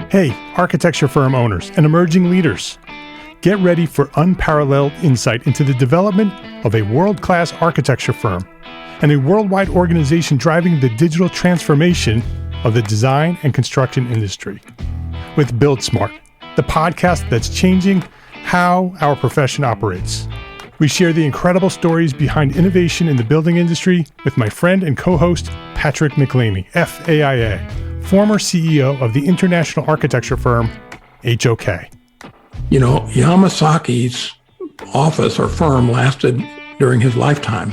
Hey, architecture firm owners and emerging leaders. Get ready for unparalleled insight into the development of a world-class architecture firm and a worldwide organization driving the digital transformation of the design and construction industry. With Build Smart, the podcast that's changing how our profession operates. We share the incredible stories behind innovation in the building industry with my friend and co-host, Patrick McLeamy, FAIA, former CEO of the international architecture firm, HOK. You know, Yamasaki's office or firm lasted during his lifetime.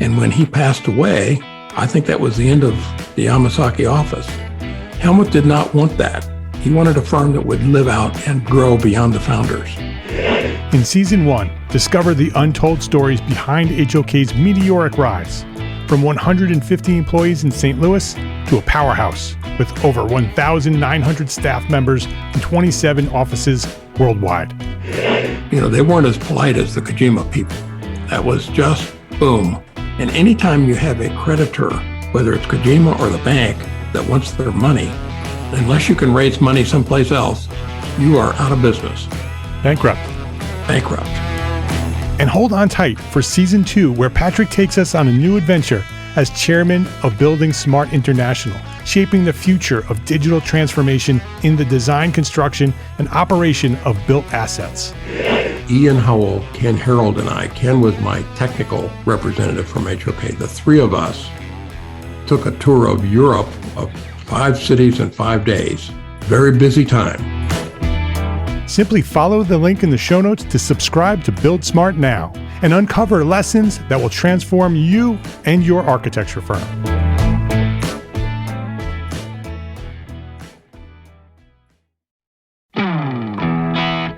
And when he passed away, I think that was the end of the Yamasaki office. Helmut did not want that. He wanted a firm that would live out and grow beyond the founders. In Season 1, discover the untold stories behind HOK's meteoric rise, from 150 employees in St. Louis to a powerhouse with over 1,900 staff members and 27 offices worldwide. You know, they weren't as polite as the Kojima people. That was just boom. And anytime you have a creditor, whether it's Kojima or the bank, that wants their money, unless you can raise money someplace else, you are out of business. Bankrupt. And hold on tight for Season 2, where Patrick takes us on a new adventure as chairman of Building Smart International, shaping the future of digital transformation in the design, construction, and operation of built assets. Ian Howell, Ken Harold, and I, Ken was my technical representative from HOK. The three of us took a tour of Europe of 5 cities in 5 days. Very busy time. Simply follow the link in the show notes to subscribe to Build Smart now and uncover lessons that will transform you and your architecture firm.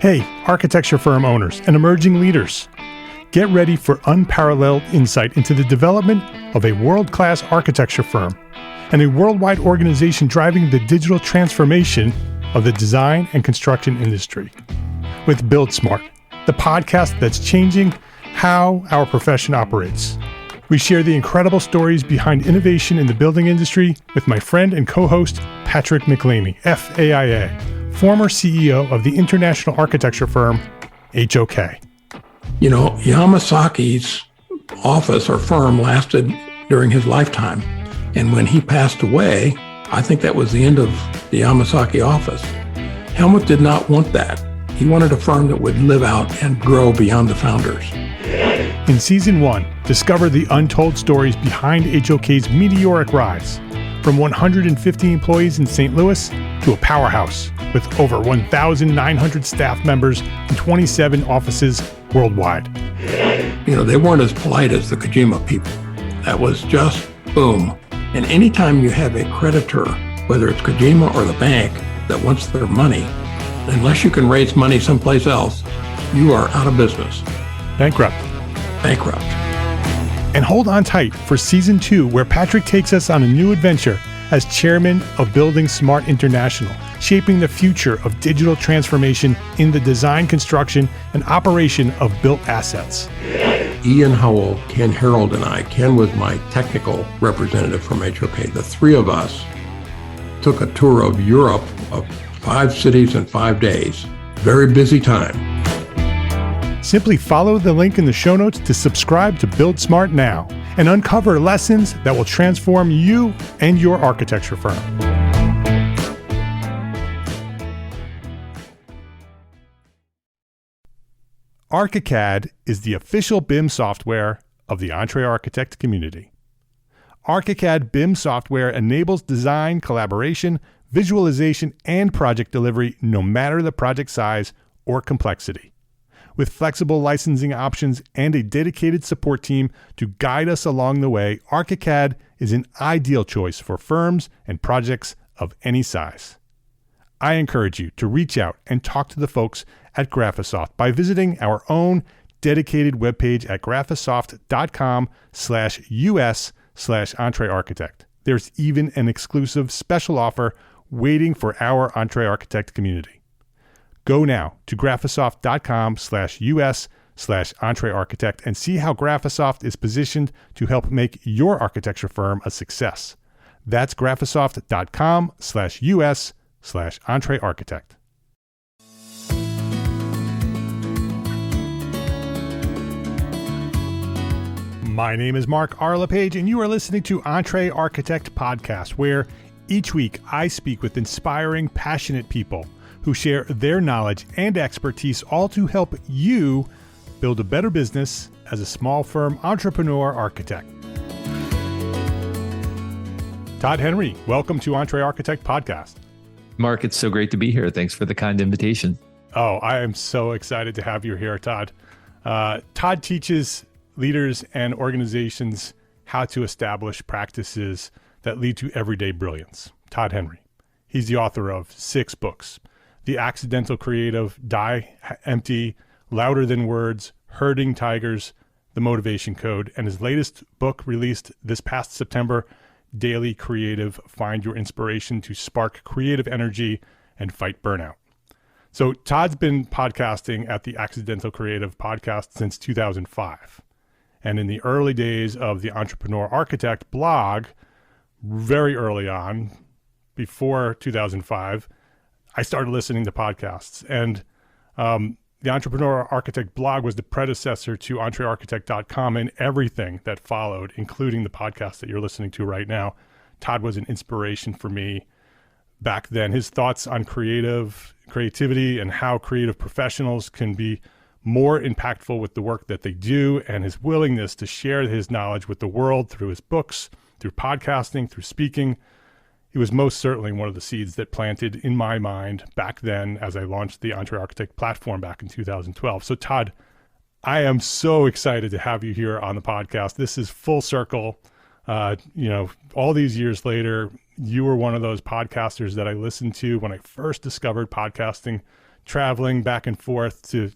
Hey, architecture firm owners and emerging leaders. Get ready for unparalleled insight into the development of a world-class architecture firm and a worldwide organization driving the digital transformation of the design and construction industry. With Build Smart, the podcast that's changing how our profession operates. We share the incredible stories behind innovation in the building industry with my friend and co-host, Patrick McLeamy, FAIA, former CEO of the international architecture firm, HOK. You know, Yamasaki's office or firm lasted during his lifetime. And when he passed away, I think that was the end of the Yamasaki office. Helmut did not want that. He wanted a firm that would live out and grow beyond the founders. In Season 1, discover the untold stories behind HOK's meteoric rise, from 150 employees in St. Louis to a powerhouse with over 1,900 staff members and 27 offices worldwide. You know, they weren't as polite as the Kojima people. That was just boom. And anytime you have a creditor, whether it's Kojima or the bank, that wants their money, unless you can raise money someplace else, you are out of business. Bankrupt. And hold on tight for Season 2, where Patrick takes us on a new adventure as chairman of Building Smart International, shaping the future of digital transformation in the design, construction, and operation of built assets. Ian Howell, Ken Harold, and I, Ken was my technical representative from HOK. The three of us took a tour of Europe of 5 cities in 5 days. Very busy time. Simply follow the link in the show notes to subscribe to Build Smart now and uncover lessons that will transform you and your architecture firm. ArchiCAD is the official BIM software of the EntreArchitect community. ArchiCAD BIM software enables design, collaboration, visualization, and project delivery no matter the project size or complexity. With flexible licensing options and a dedicated support team to guide us along the way, ArchiCAD is an ideal choice for firms and projects of any size. I encourage you to reach out and talk to the folks at Graphisoft by visiting our own dedicated webpage at graphisoft.com/us/EntreArchitect. There's even an exclusive special offer waiting for our EntreArchitect community. Go now to graphisoft.com/us/EntreArchitect and see how Graphisoft is positioned to help make your architecture firm a success. That's graphisoft.com/us/EntreArchitect. EA492.com/EntreArchitect. My name is Mark R. LePage, and you are listening to EntreArchitect Podcast, where each week I speak with inspiring, passionate people who share their knowledge and expertise, all to help you build a better business as a small firm entrepreneur architect. Todd Henry, welcome to EntreArchitect Podcast. Mark, it's so great to be here. Thanks for the kind invitation. Oh, I am so excited to have you here, Todd. Todd teaches leaders and organizations how to establish practices that lead to everyday brilliance. Todd Henry. He's the author of 6 books: The Accidental Creative, Die Empty, Louder Than Words, Herding Tigers, The Motivation Code, and his latest book released this past September, Daily Creative, Find Your Inspiration to Spark Creative Energy and Fight Burnout. So Todd's been podcasting at the Accidental Creative podcast since 2005. And in the early days of the Entrepreneur Architect blog, very early on, before 2005, I started listening to podcasts. And the Entrepreneur Architect blog was the predecessor to EntreArchitect.com, and everything that followed, including the podcast that you're listening to right now. Todd was an inspiration for me back then. His thoughts on creativity and how creative professionals can be more impactful with the work that they do, and his willingness to share his knowledge with the world through his books, through podcasting, through speaking. He was most certainly one of the seeds that planted in my mind back then as I launched the EntreArchitect platform back in 2012. So Todd, I am so excited to have you here on the podcast. This is full circle. All these years later, you were one of those podcasters that I listened to when I first discovered podcasting, traveling back and forth to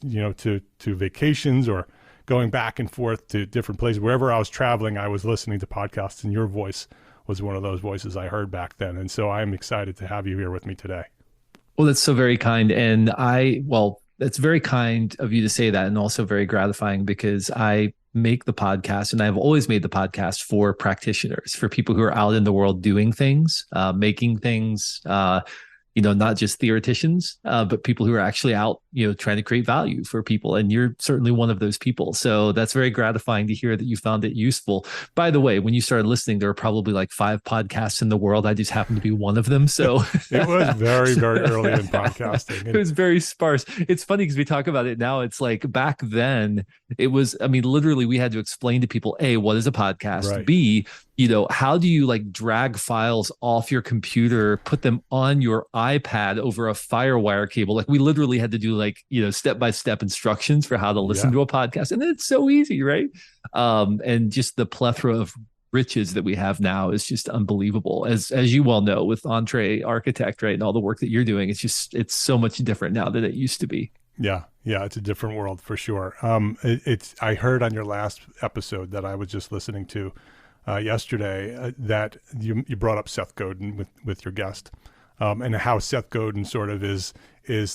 vacations or going back and forth to different places. Wherever I was traveling, I was listening to podcasts, and your voice was one of those voices I heard back then. And so I'm excited to have you here with me today. Well, that's so very kind. And that's very kind of you to say that, and also very gratifying, because I make the podcast, and I've always made the podcast for practitioners, for people who are out in the world doing things, making things, not just theoreticians, but people who are actually out, trying to create value for people. And you're certainly one of those people. So that's very gratifying to hear that you found it useful. By the way, when you started listening, there were probably like 5 podcasts in the world. I just happened to be one of them. So it was very, very early in podcasting. It was very sparse. It's funny because we talk about it now. It's like back then it was, literally we had to explain to people, A, what is a podcast? Right. B, how do you drag files off your computer, put them on your iPad over a FireWire cable? We literally had to do step-by-step instructions for how to listen to a podcast. And it's so easy, right? And just the plethora of riches that we have now is just unbelievable. As you well know, with EntreArchitect, right? And all the work that you're doing, it's so much different now than it used to be. Yeah, it's a different world for sure. I heard on your last episode that I was just listening to yesterday that you brought up Seth Godin with your guest, and how Seth Godin sort of is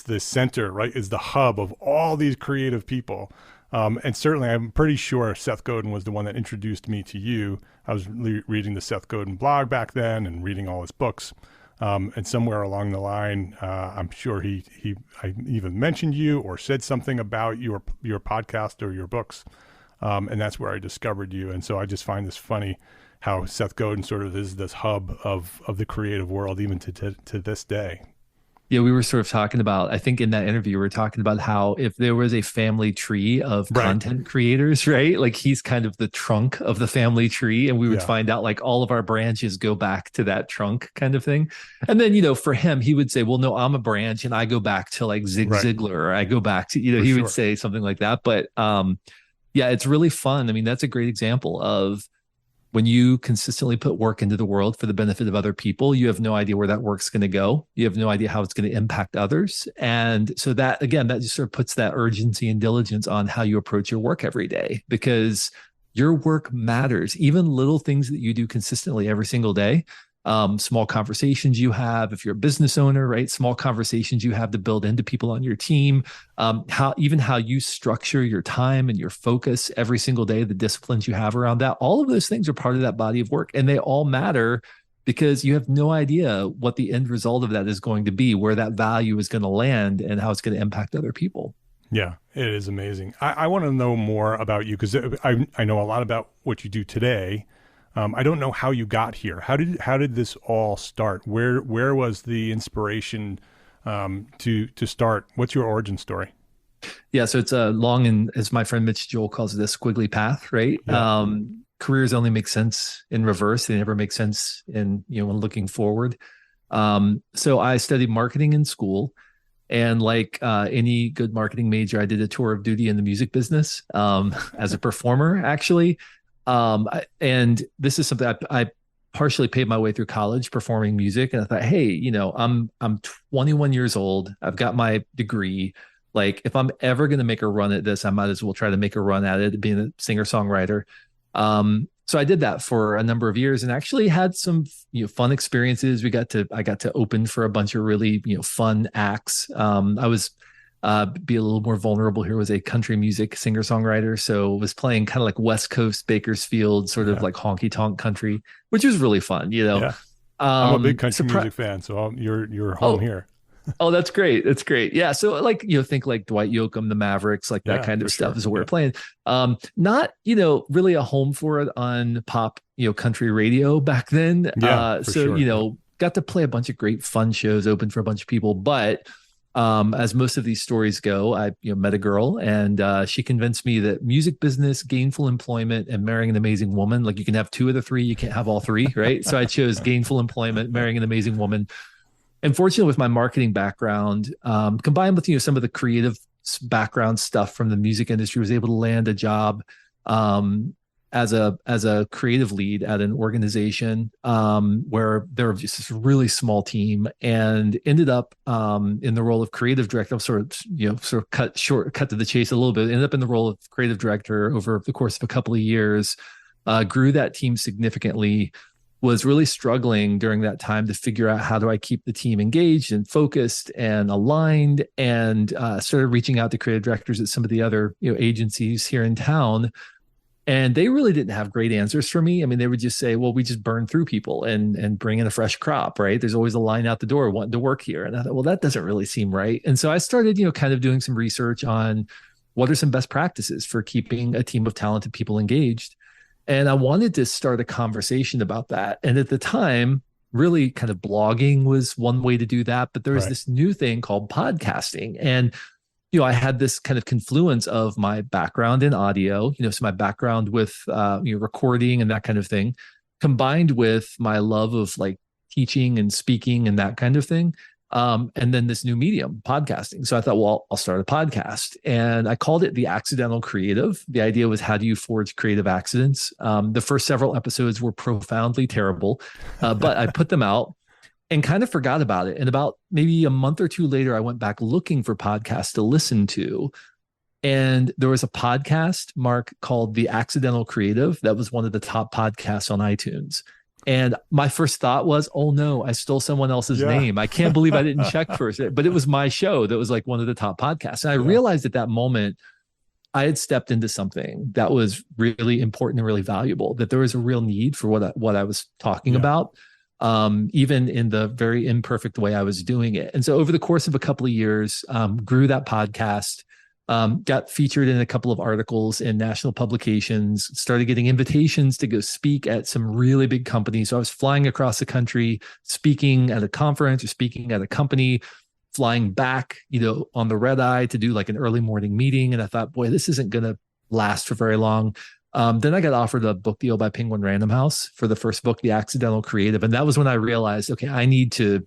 the center, right? Is the hub of all these creative people. And certainly I'm pretty sure Seth Godin was the one that introduced me to you. I was reading the Seth Godin blog back then and reading all his books. And somewhere along the line, I'm sure I even mentioned you or said something about your podcast or your books. And that's where I discovered you. And so I just find this funny how Seth Godin sort of is this hub of the creative world, even to this day. Yeah, we were sort of talking about, I think in that interview, we were talking about how if there was a family tree of content creators, right? He's kind of the trunk of the family tree. And we would find out all of our branches go back to that trunk kind of thing. And then, for him, he would say, well, no, I'm a branch and I go back to Zig Ziglar, or I go back to, he would say something like that. But it's really fun. That's a great example of when you consistently put work into the world for the benefit of other people, you have no idea where that work's going to go. You have no idea how it's going to impact others. And so that, again, that just sort of puts that urgency and diligence on how you approach your work every day, because your work matters. Even little things that you do consistently every single day, small conversations you have, if you're a business owner, right? Small conversations you have to build into people on your team, how you structure your time and your focus every single day, the disciplines you have around that, all of those things are part of that body of work, and they all matter because you have no idea what the end result of that is going to be, where that value is going to land, and how it's going to impact other people. Yeah, it is amazing. I want to know more about you, because I know a lot about what you do today. I don't know how you got here. How did this all start? Where was the inspiration to start? What's your origin story? Yeah, so it's a long, and as my friend Mitch Joel calls it, a squiggly path, right? Yeah. Careers only make sense in reverse. They never make sense when looking forward. So I studied marketing in school, and like any good marketing major, I did a tour of duty in the music business as a performer, actually. And this is something I partially paid my way through college performing music. And I thought, hey, I'm 21 years old. I've got my degree. Like, if I'm ever going to make a run at this, I might as well try to make a run at it, being a singer-songwriter. So I did that for a number of years and actually had some fun experiences. I got to open for a bunch of really fun acts. I was be a little more vulnerable here, was a country music singer-songwriter, so was playing kind of like West Coast Bakersfield, sort of like honky tonk country, which was really fun. Yeah. I'm a big country music fan, so you're home here. Oh, that's great. That's great. Yeah. So like, think like Dwight Yoakam, the Mavericks, like that kind of stuff is what we're playing. Not, really a home for it on pop, country radio back then. Got to play a bunch of great fun shows, open for a bunch of people. But as most of these stories go, I met a girl, and she convinced me that music business, gainful employment, and marrying an amazing woman, like you can have two of the three, you can't have all three, right? So I chose gainful employment, marrying an amazing woman. And fortunately, with my marketing background, combined with some of the creative background stuff from the music industry, was able to land a job as a creative lead at an organization where there was just this really small team, and ended up in the role of creative director. I'm sort of cut to the chase a little bit. Ended up in the role of creative director over the course of a couple of years. Grew that team significantly. Was really struggling during that time to figure out, how do I keep the team engaged and focused and aligned, and started reaching out to creative directors at some of the other agencies here in town. And they really didn't have great answers for me. I mean, they would just say, well, we just burn through people and bring in a fresh crop, right? There's always a line out the door wanting to work here. And I thought, well, that doesn't really seem right. And so I started, kind of doing some research on what are some best practices for keeping a team of talented people engaged. And I wanted to start a conversation about that. And at the time, really kind of blogging was one way to do that. But there was this new thing called podcasting. And, I had this kind of confluence of my background in audio, so my background with, recording and that kind of thing, combined with my love of like teaching and speaking and that kind of thing. And then this new medium, podcasting. So I thought, well, I'll start a podcast, and I called it The Accidental Creative. The idea was, how do you forge creative accidents? The first several episodes were profoundly terrible, but I put them out and kind of forgot about it. And about maybe a month or two later, I went back looking for podcasts to listen to. And there was a podcast, Mark, called The Accidental Creative. That was one of the top podcasts on iTunes. And my first thought was, oh no, I stole someone else's name. I can't believe I didn't check first. But it was my show that was like one of the top podcasts. And I realized at that moment, I had stepped into something that was really important and really valuable, that there was a real need for what I was talking about, even in the very imperfect way I was doing it. And so over the course of a couple of years, grew that podcast. Got featured in a couple of articles in national publications, started getting invitations to go speak at some really big companies. So I was flying across the country, speaking at a conference or speaking at a company, flying back, on the red eye to do like an early morning meeting. And I thought, boy, this isn't going to last for very long. Then I got offered a book deal by Penguin Random House for the first book, The Accidental Creative. And that was when I realized, okay, I need to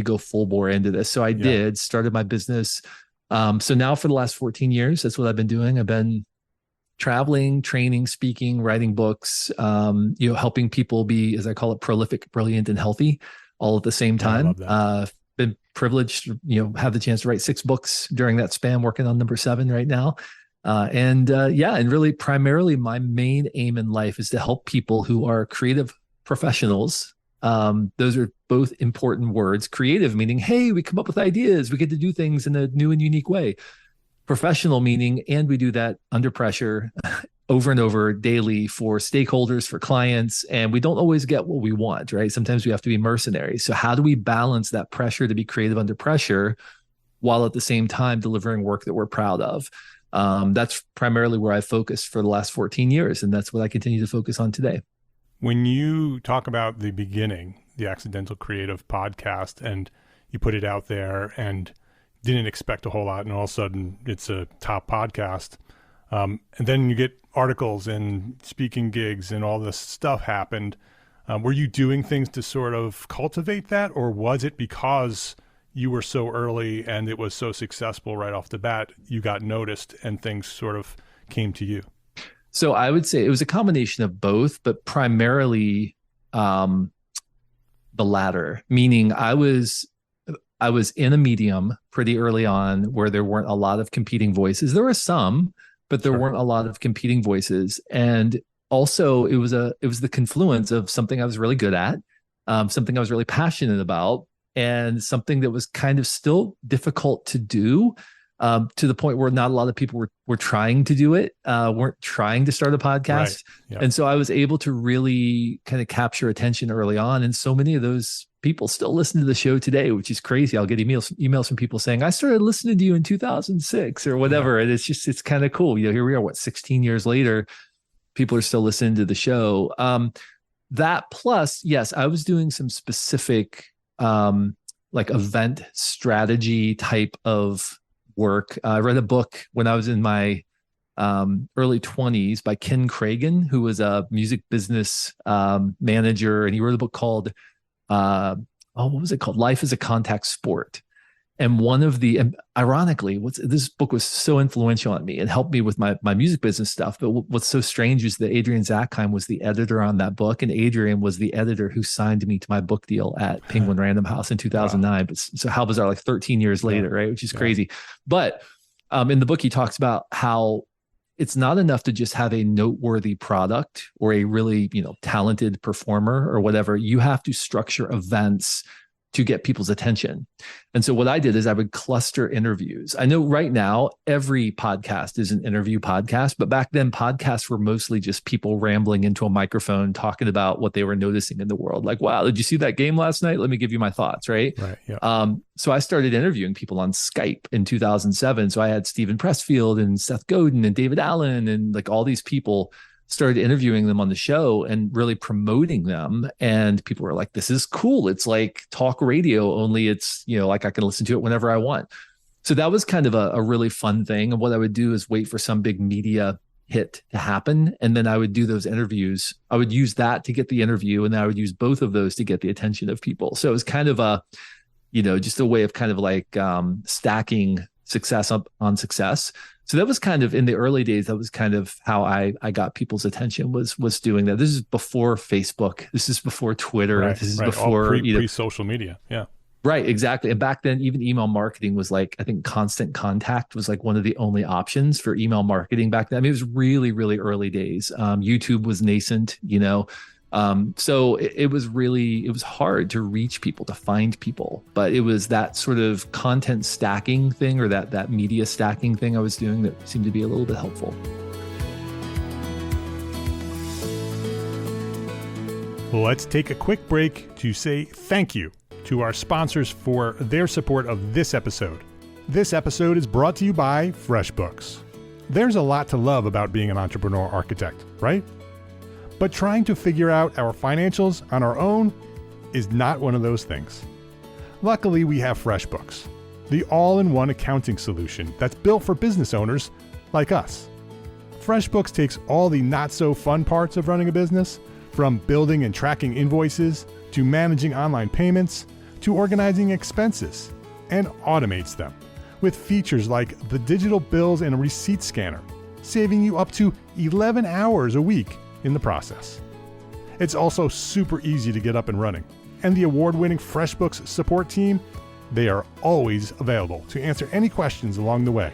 go full bore into this. So I did, started my business. So now for the last 14 years, that's what I've been doing. I've been traveling, training, speaking, writing books, helping people be, as I call it, prolific, brilliant, and healthy all at the same time. Been privileged, have the chance to write 6 books during that span, working on number 7 right now. And really primarily my main aim in life is to help people who are creative professionals. Those are both important words. Creative meaning, hey, we come up with ideas. We get to do things in a new and unique way. Professional meaning, and we do that under pressure, over and over daily for stakeholders, for clients, and we don't always get what we want, right? Sometimes we have to be mercenaries. So how do we balance that pressure to be creative under pressure while at the same time delivering work that we're proud of? That's primarily where I focused for the last 14 years, and that's what I continue to focus on today. When you talk about the beginning, the Accidental Creative podcast, and you put it out there and didn't expect a whole lot, and all of a sudden it's a top podcast, and then you get articles and speaking gigs and all this stuff happened. Were you doing things to sort of cultivate that, or was it because you were so early and it was so successful right off the bat, you got noticed and things sort of came to you? So I would say it was a combination of both, but primarily the latter, meaning I was in a medium pretty early on where there weren't a lot of competing voices. There were some, but there weren't a lot of competing voices. And also it was the confluence of something I was really good at, something I was really passionate about, and something that was kind of still difficult to do, to the point where not a lot of people were trying to do it, weren't trying to start a podcast. Right. Yep. And so I was able to really kind of capture attention early on. And so many of those people still listen to the show today, which is crazy. I'll get emails from people saying, I started listening to you in 2006 or whatever. Yeah. And it's kind of cool. Here we are, 16 years later, people are still listening to the show. That plus, yes, I was doing some specific like event strategy type of work. I read a book when I was in my early 20s by Ken Cragen, who was a music business manager, and he wrote a book called what was it called? Life is a Contact Sport. And ironically, this book was so influential on me and helped me with my music business stuff. But what's so strange is that Adrian Zackheim was the editor on that book, and Adrian was the editor who signed me to my book deal at Penguin Random House in 2009. Wow. But so how bizarre, like 13 years later, right? Which is crazy. But in the book, he talks about how it's not enough to just have a noteworthy product or a really, talented performer or whatever. You have to structure events to get people's attention. And so what I did is I would cluster interviews. I know right now every podcast is an interview podcast, but back then podcasts were mostly just people rambling into a microphone talking about what they were noticing in the world. Like, wow, did you see that game last night? Let me give you my thoughts, right? Right. Yeah. So I started interviewing people on Skype in 2007. So I had Stephen Pressfield and Seth Godin and David Allen and like all these people, started interviewing them on the show and really promoting them. And people were like, this is cool. It's like talk radio, only it's, like I can listen to it whenever I want. So that was kind of a really fun thing. And what I would do is wait for some big media hit to happen. And then I would do those interviews. I would use that to get the interview. And then I would use both of those to get the attention of people. So it was kind of just a way of kind of like stacking success up on success. So that was kind of in the early days, that was kind of how I got people's attention was doing that. This is before Facebook. This is before Twitter. Right, this is right. before pre-social media. Yeah. Right, exactly. And back then, even email marketing was like, I think Constant Contact was like one of the only options for email marketing back then. I mean, it was really, really early days. YouTube was nascent, so it was hard to reach people, to find people, but it was that sort of content stacking thing or that media stacking thing I was doing that seemed to be a little bit helpful. Well, let's take a quick break to say thank you to our sponsors for their support of this episode. This episode is brought to you by FreshBooks. There's a lot to love about being an entrepreneur architect, right? But trying to figure out our financials on our own is not one of those things. Luckily, we have FreshBooks, the all-in-one accounting solution that's built for business owners like us. FreshBooks takes all the not-so-fun parts of running a business, from building and tracking invoices, to managing online payments, to organizing expenses, and automates them with features like the digital bills and receipt scanner, saving you up to 11 hours a week in the process. It's also super easy to get up and running. And the award-winning FreshBooks support team, they are always available to answer any questions along the way.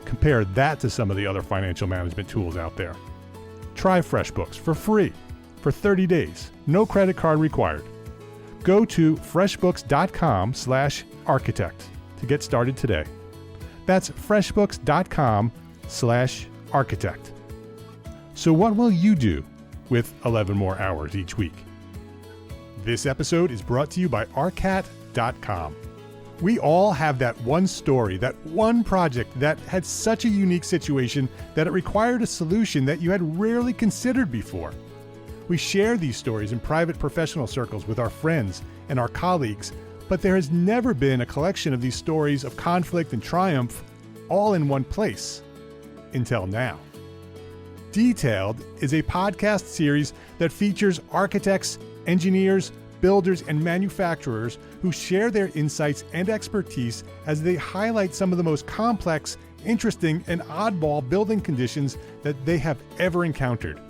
Compare that to some of the other financial management tools out there. Try FreshBooks for free for 30 days, no credit card required. Go to freshbooks.com/architect to get started today. That's freshbooks.com/architect. So what will you do with 11 more hours each week? This episode is brought to you by arcat.com. We all have that one story, that one project that had such a unique situation that it required a solution that you had rarely considered before. We share these stories in private professional circles with our friends and our colleagues, but there has never been a collection of these stories of conflict and triumph all in one place. Until now. Detailed is a podcast series that features architects, engineers, builders, and manufacturers who share their insights and expertise as they highlight some of the most complex, interesting, and oddball building conditions that they have ever encountered,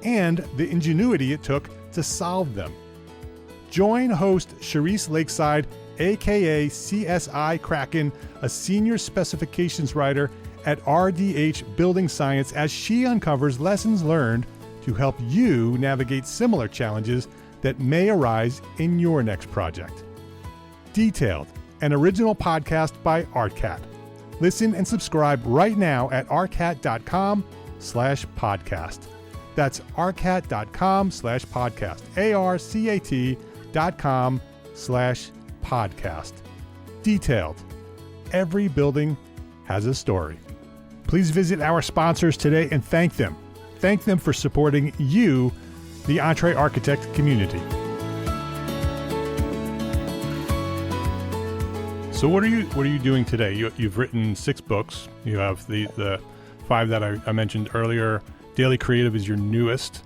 and the ingenuity it took to solve them. Join host Charisse Lakeside, aka CSI Kraken, a senior specifications writer at RDH Building Science, as she uncovers lessons learned to help you navigate similar challenges that may arise in your next project. Detailed, an original podcast by ArtCat. Listen and subscribe right now at arcat.com/podcast. That's arcat.com/podcast. arcat.com/podcast. Detailed. Every building has a story. Please visit our sponsors today and thank them. Thank them for supporting you, the EntreArchitect community. So what are you doing today? You've written 6 books. You have the 5 that I mentioned earlier. Daily Creative is your newest,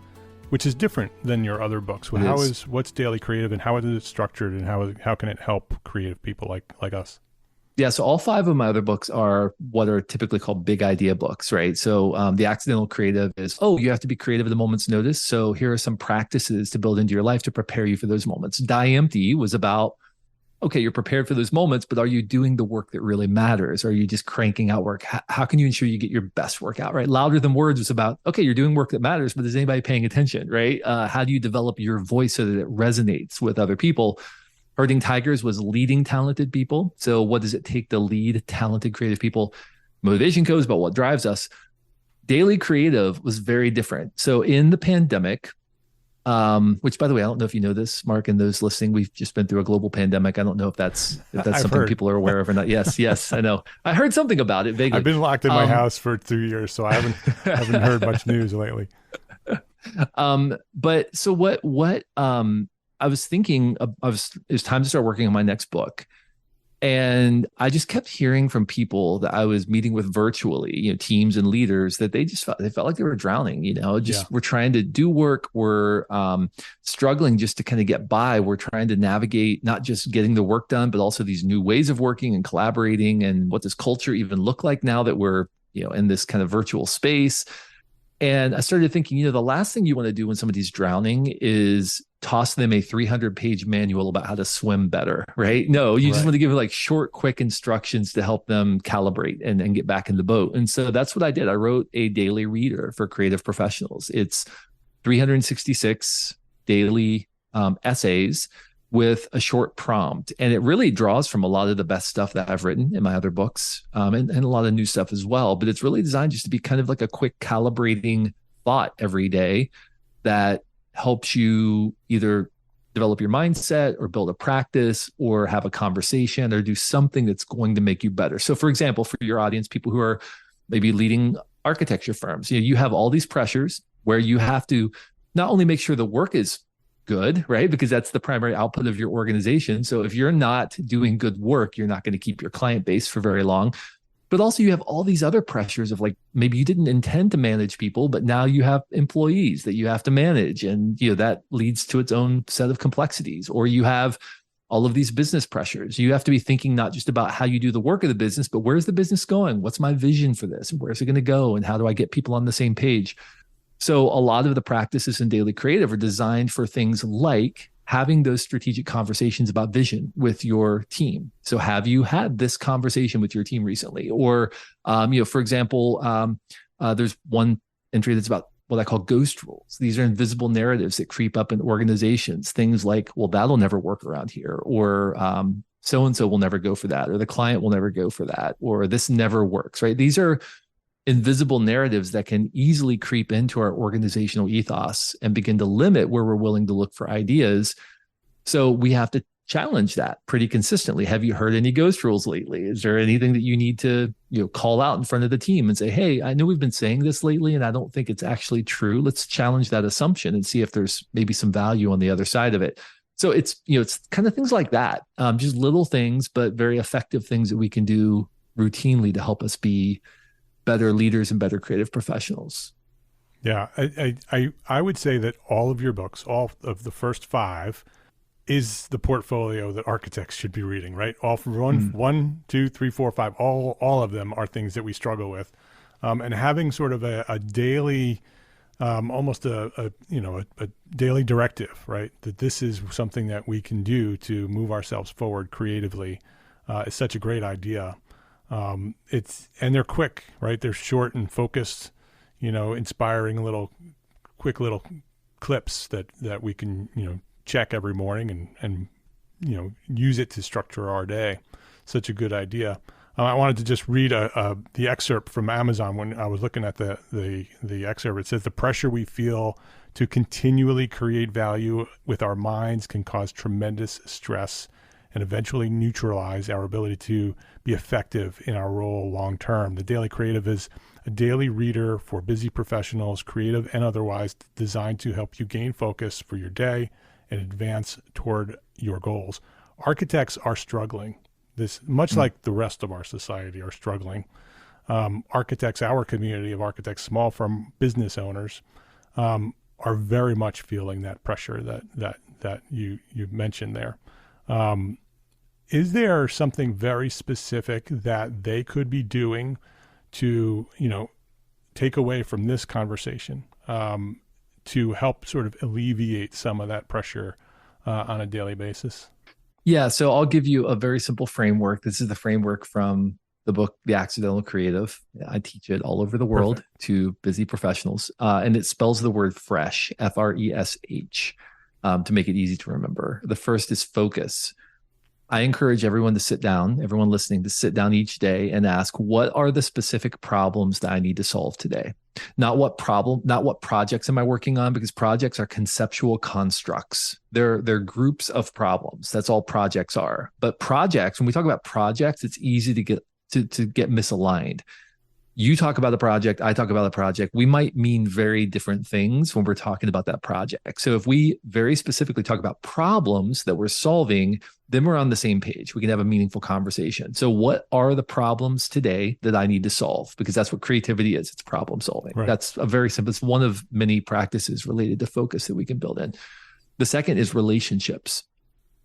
which is different than your other books. What's Daily Creative and how is it structured and how can it help creative people like us? Yeah, so all 5 of my other books are what are typically called big idea books, right? So the Accidental Creative is, you have to be creative at a moment's notice. So here are some practices to build into your life to prepare you for those moments. Die Empty was about, okay, you're prepared for those moments, but are you doing the work that really matters? Are you just cranking out work? How can you ensure you get your best work out, right? Louder Than Words was about, okay, you're doing work that matters, but is anybody paying attention, right? How do you develop your voice so that it resonates with other people? Herding Tigers was leading talented people. So what does it take to lead talented creative people? Motivation Code is about what drives us. Daily Creative was very different. So in the pandemic, which by the way, I don't know if you know this, Mark, and those listening, we've just been through a global pandemic. I don't know if that's something heard. People are aware of or not. Yes, I know. I heard something about it vaguely. I've been locked in my house for 2 years, so I haven't heard much news lately. But so what I was thinking it was time to start working on my next book. And I just kept hearing from people that I was meeting with virtually, teams and leaders, that they felt like they were drowning, we're trying to do work. We're struggling just to kind of get by. We're trying to navigate not just getting the work done, but also these new ways of working and collaborating. And what does culture even look like now that we're, in this kind of virtual space? And I started thinking, the last thing you want to do when somebody's drowning is toss them a 300-page manual about how to swim better, right? No, you just want to give them short, quick instructions to help them calibrate and get back in the boat. And so that's what I did. I wrote a daily reader for creative professionals. It's 366 daily essays with a short prompt. And it really draws from a lot of the best stuff that I've written in my other books, and a lot of new stuff as well. But it's really designed just to be kind of like a quick calibrating thought every day that helps you either develop your mindset or build a practice or have a conversation or do something that's going to make you better. So for example, for your audience, people who are maybe leading architecture firms, you have all these pressures where you have to not only make sure the work is good, right? Because that's the primary output of your organization. So if you're not doing good work, you're not going to keep your client base for very long. But also you have all these other pressures of maybe you didn't intend to manage people, but now you have employees that you have to manage. And that leads to its own set of complexities. Or you have all of these business pressures. You have to be thinking not just about how you do the work of the business, but where's the business going? What's my vision for this? And where's it going to go? And how do I get people on the same page? So a lot of the practices in Daily Creative are designed for things like having those strategic conversations about vision with your team. So have you had this conversation with your team recently? Or, for example, there's one entry that's about what I call ghost rules. These are invisible narratives that creep up in organizations. Things like, well, that'll never work around here. Or so-and-so will never go for that. Or the client will never go for that. Or this never works, right? These are invisible narratives that can easily creep into our organizational ethos and begin to limit where we're willing to look for ideas. So we have to challenge that pretty consistently. Have you heard any ghost rules lately? Is there anything that you need to, call out in front of the team and say, hey, I know we've been saying this lately and I don't think it's actually true. Let's challenge that assumption and see if there's maybe some value on the other side of it. So it's kind of things like that, just little things, but very effective things that we can do routinely to help us be better leaders and better creative professionals. Yeah, I would say that all of your books, all of the first 5, is the portfolio that architects should be reading, right? All from one, 2, 3, 4, 5, all of them are things that we struggle with. And having sort of a daily, almost a daily directive, right? That this is something that we can do to move ourselves forward creatively is such a great idea. And they're quick, right? They're short and focused, inspiring quick little clips that we can, check every morning and use it to structure our day. Such a good idea. I wanted to just read the excerpt from Amazon. When I was looking at the excerpt, it says, the pressure we feel to continually create value with our minds can cause tremendous stress and eventually neutralize our ability to be effective in our role long term. The Daily Creative is a daily reader for busy professionals, creative and otherwise, designed to help you gain focus for your day and advance toward your goals. Architects are struggling. Much like the rest of our society are struggling. Architects, our community of architects, small firm business owners, are very much feeling that pressure that you mentioned there. Is there something very specific that they could be doing to, take away from this conversation to help sort of alleviate some of that pressure on a daily basis? Yeah, so I'll give you a very simple framework. This is the framework from the book, The Accidental Creative. I teach it all over the world. Perfect. To busy professionals. And it spells the word fresh, F-R-E-S-H, to make it easy to remember. The first is focus. I encourage everyone listening to sit down each day and ask, what are the specific problems that I need to solve today? Not what projects am I working on, because projects are conceptual constructs. They're groups of problems. That's all projects are. But projects, when we talk about projects, it's easy to get misaligned. You talk about a project, I talk about a project. We might mean very different things when we're talking about that project. So if we very specifically talk about problems that we're solving, then we're on the same page. We can have a meaningful conversation. So what are the problems today that I need to solve? Because that's what creativity is. It's problem solving. Right. That's a very simple, it's one of many practices related to focus that we can build in. The second is relationships.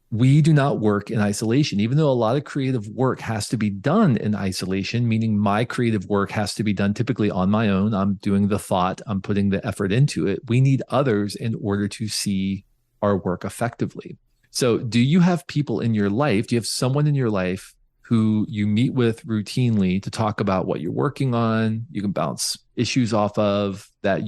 We do not work in isolation, even though a lot of creative work has to be done in isolation, meaning my creative work has to be done typically on my own. I'm doing the thought, I'm putting the effort into it. We need others in order to see our work effectively. So do you have people in your life? Do you have someone in your life who you meet with routinely to talk about what you're working on? You can bounce issues off of that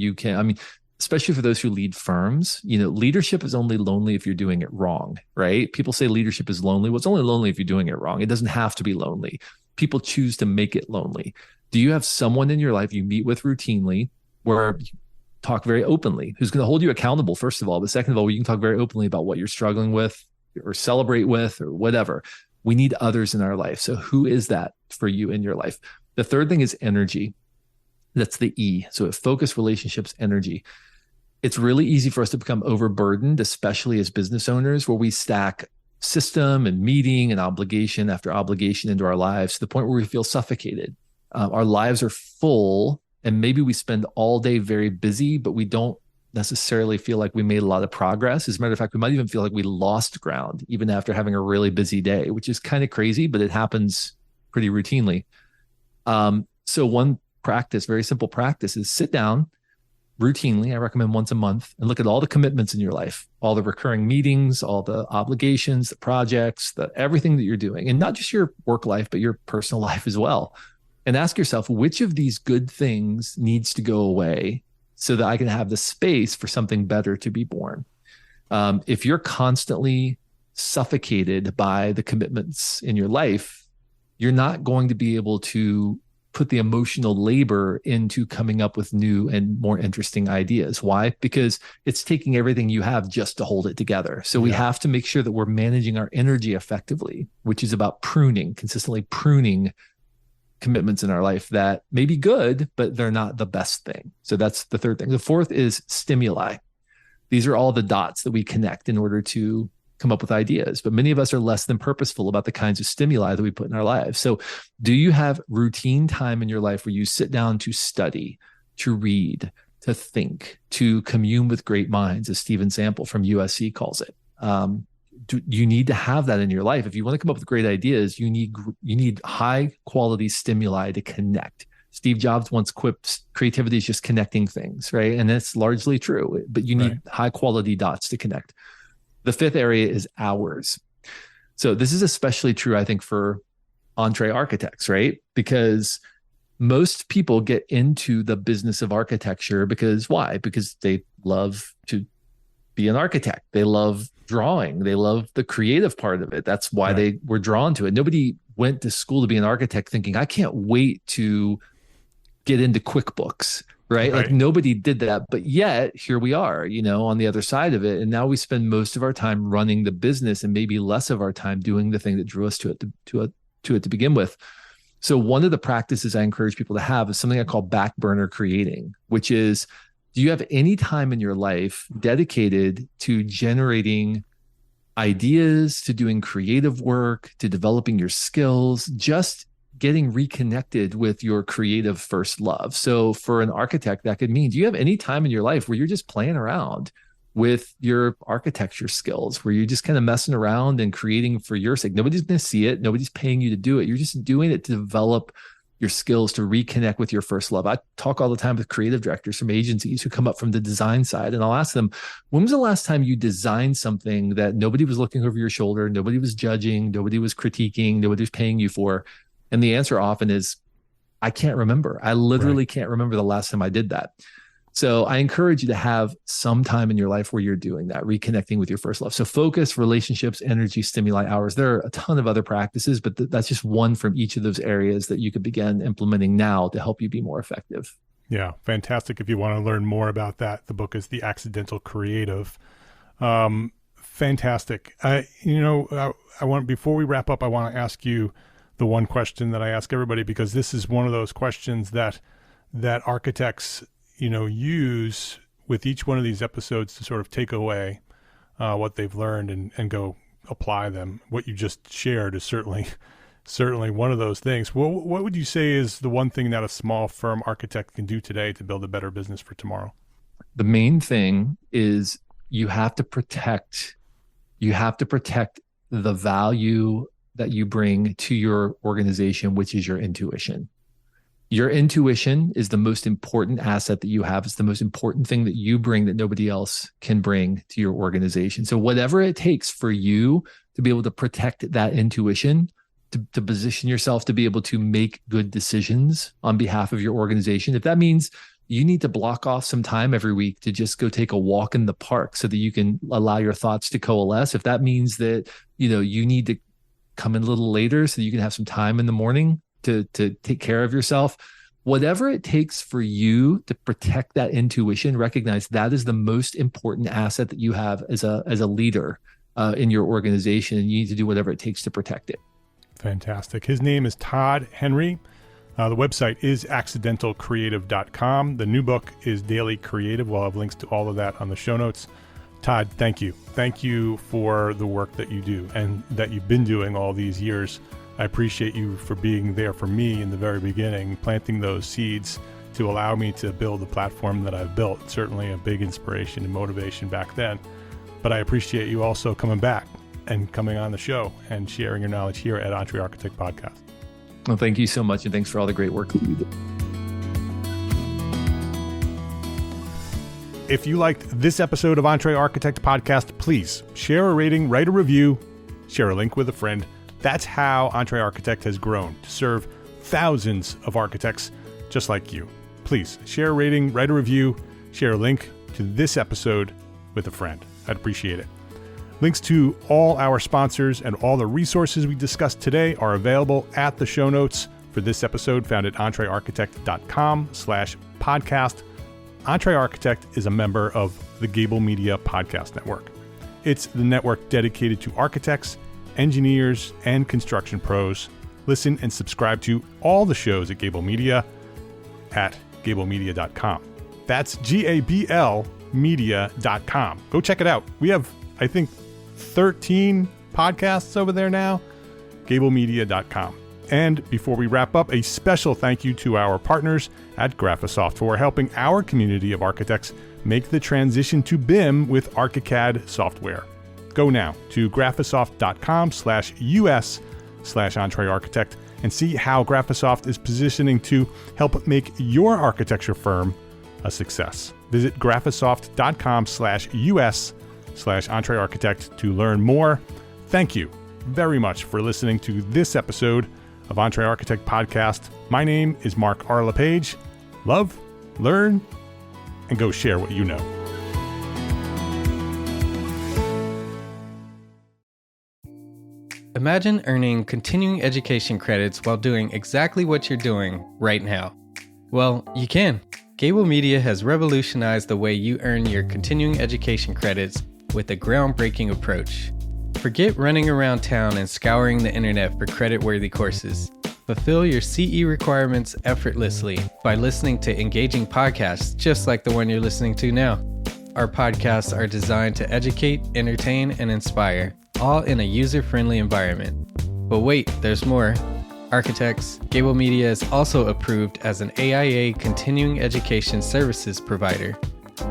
especially for those who lead firms, leadership is only lonely if you're doing it wrong, right? People say leadership is lonely. Well, it's only lonely if you're doing it wrong. It doesn't have to be lonely. People choose to make it lonely. Do you have someone in your life you meet with routinely where you talk very openly, who's going to hold you accountable, first of all, but second of all, where you can talk very openly about what you're struggling with or celebrate with or whatever? We need others in our life. So who is that for you in your life? The third thing is energy. That's the E. So focus, relationships, energy. It's really easy for us to become overburdened, especially as business owners, where we stack system and meeting and obligation after obligation into our lives to the point where we feel suffocated. Our lives are full, and maybe we spend all day very busy, but we don't necessarily feel like we made a lot of progress. As a matter of fact, we might even feel like we lost ground even after having a really busy day, which is kind of crazy, but it happens pretty routinely. So one practice, very simple practice, is sit down routinely. I recommend once a month, and look at all the commitments in your life, all the recurring meetings, all the obligations, the projects, everything that you're doing, and not just your work life, but your personal life as well. And ask yourself, which of these good things needs to go away so that I can have the space for something better to be born? If you're constantly suffocated by the commitments in your life, you're not going to be able to put the emotional labor into coming up with new and more interesting ideas. Why? Because it's taking everything you have just to hold it together. So we have to make sure that we're managing our energy effectively, which is about consistently pruning commitments in our life that may be good, but they're not the best thing. So that's the third thing. The fourth is stimuli. These are all the dots that we connect in order to come up with ideas. But many of us are less than purposeful about the kinds of stimuli that we put in our lives. So do you have routine time in your life where you sit down to study, to read, to think, to commune with great minds, as Stephen Sample from USC calls it? You need to have that in your life. If you want to come up with great ideas, you need high quality stimuli to connect. Steve Jobs once quipped, creativity is just connecting things, right? And that's largely true, but you need high quality dots to connect. The fifth area is hours. So this is especially true, I think, for EntreArchitects, right? Because most people get into the business of architecture because why? Because they love to be an architect. They love drawing. They love the creative part of it. That's why they were drawn to it. Nobody went to school to be an architect thinking, I can't wait to get into QuickBooks, right? Like nobody did that, but yet here we are, on the other side of it. And now we spend most of our time running the business and maybe less of our time doing the thing that drew us to it to begin with. So one of the practices I encourage people to have is something I call back burner creating, which is, do you have any time in your life dedicated to generating ideas, to doing creative work, to developing your skills, just getting reconnected with your creative first love? So for an architect, that could mean, do you have any time in your life where you're just playing around with your architecture skills, where you're just kind of messing around and creating for your sake? Nobody's going to see it. Nobody's paying you to do it. You're just doing it to develop your skills, to reconnect with your first love. I talk all the time with creative directors from agencies who come up from the design side, and I'll ask them, when was the last time you designed something that nobody was looking over your shoulder, nobody was judging, nobody was critiquing, nobody was paying you for? And the answer often is, I can't remember. I literally can't remember the last time I did that. So I encourage you to have some time in your life where you're doing that, reconnecting with your first love. So focus, relationships, energy, stimuli, hours. There are a ton of other practices, but that's just one from each of those areas that you could begin implementing now to help you be more effective. Yeah, fantastic. If you want to learn more about that, the book is The Accidental Creative. Fantastic. Before we wrap up, I want to ask you the one question that I ask everybody, because this is one of those questions that architects use with each one of these episodes to sort of take away what they've learned and go apply them. What you just shared is certainly one of those things. What would you say is the one thing that a small firm architect can do today to build a better business for tomorrow? The main thing is you have to protect the value that you bring to your organization, which is your intuition. Your intuition is the most important asset that you have. It's the most important thing that you bring that nobody else can bring to your organization. So whatever it takes for you to be able to protect that intuition, to position yourself to be able to make good decisions on behalf of your organization, if that means you need to block off some time every week to just go take a walk in the park so that you can allow your thoughts to coalesce, if that means that you need to come in a little later so that you can have some time in the morning to take care of yourself, whatever it takes for you to protect that intuition, recognize that is the most important asset that you have as a leader in your organization, and you need to do whatever it takes to protect it. Fantastic. His name is Todd Henry. The website is accidentalcreative.com. The new book is Daily Creative. We'll have links to all of that on the show notes. Todd, thank you. Thank you for the work that you do and that you've been doing all these years. I appreciate you for being there for me in the very beginning, planting those seeds to allow me to build the platform that I've built. Certainly a big inspiration and motivation back then. But I appreciate you also coming back and coming on the show and sharing your knowledge here at EntreArchitect Podcast. Well, thank you so much, and thanks for all the great work that you do. If you liked this episode of EntreArchitect Podcast, please share a rating, write a review, share a link with a friend. That's how EntreArchitect has grown to serve thousands of architects just like you. Please share a rating, write a review, share a link to this episode with a friend. I'd appreciate it. Links to all our sponsors and all the resources we discussed today are available at the show notes for for this episode found at EntreArchitect.com/podcast. EntreArchitect is a member of the Gable Media Podcast Network. It's the network dedicated to architects, engineers, and construction pros. Listen and subscribe to all the shows at Gable Media at gablemedia.com. That's GABL media.com. Go check it out. We have, I think, 13 podcasts over there now. gablemedia.com. And before we wrap up, a special thank you to our partners at Graphisoft for helping our community of architects make the transition to BIM with ArchiCAD software. Go now to graphisoft.com/us/EntreArchitect and see how Graphisoft is positioning to help make your architecture firm a success. Visit graphisoft.com/us/EntreArchitect to learn more. Thank you very much for listening to this episode of EntreArchitect Podcast. My name is Mark R. LePage. Love, learn, and go share what you know. Imagine earning continuing education credits while doing exactly what you're doing right now. Well, you can. Gable Media has revolutionized the way you earn your continuing education credits with a groundbreaking approach. Forget running around town and scouring the internet for credit-worthy courses. Fulfill your CE requirements effortlessly by listening to engaging podcasts just like the one you're listening to now. Our podcasts are designed to educate, entertain, and inspire, all in a user-friendly environment. But wait, there's more. Architects, Gable Media is also approved as an AIA continuing education services provider.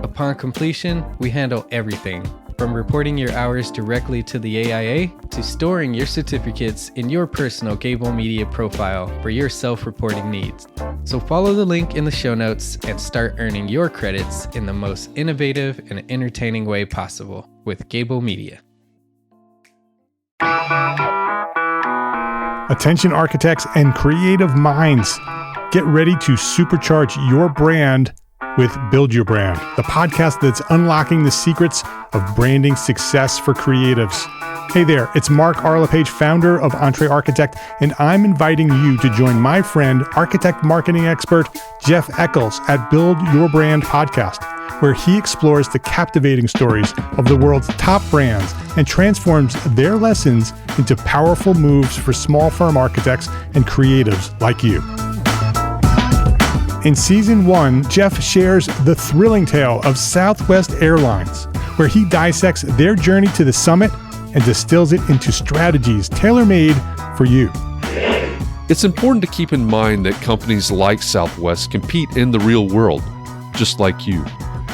Upon completion, we handle everything, from reporting your hours directly to the AIA to storing your certificates in your personal Gable Media profile for your self-reporting needs. So follow the link in the show notes and start earning your credits in the most innovative and entertaining way possible with Gable Media. Attention architects and creative minds. Get ready to supercharge your brand with Build Your Brand, the podcast that's unlocking the secrets of branding success for creatives. Hey there, it's Mark R. LePage, founder of EntreArchitect, and I'm inviting you to join my friend, architect marketing expert Jeff Eccles at Build Your Brand podcast, where he explores the captivating stories of the world's top brands and transforms their lessons into powerful moves for small firm architects and creatives like you. In Season 1, Jeff shares the thrilling tale of Southwest Airlines, where he dissects their journey to the summit and distills it into strategies tailor-made for you. It's important to keep in mind that companies like Southwest compete in the real world, just like you,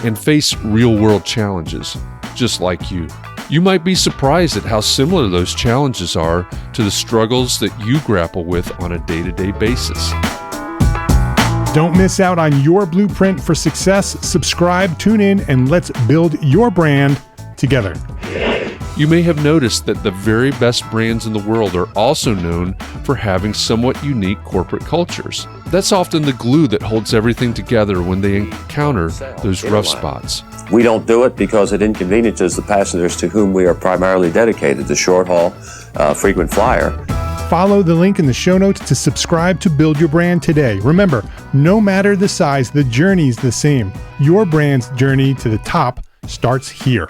and face real-world challenges, just like you. You might be surprised at how similar those challenges are to the struggles that you grapple with on a day-to-day basis. Don't miss out on your blueprint for success. Subscribe, tune in, and let's build your brand together. You may have noticed that the very best brands in the world are also known for having somewhat unique corporate cultures. That's often the glue that holds everything together when they encounter those rough spots. We don't do it because it inconveniences the passengers to whom we are primarily dedicated, the short haul, frequent flyer. Follow the link in the show notes to subscribe to Build Your Brand today. Remember, no matter the size, the journey's the same. Your brand's journey to the top starts here.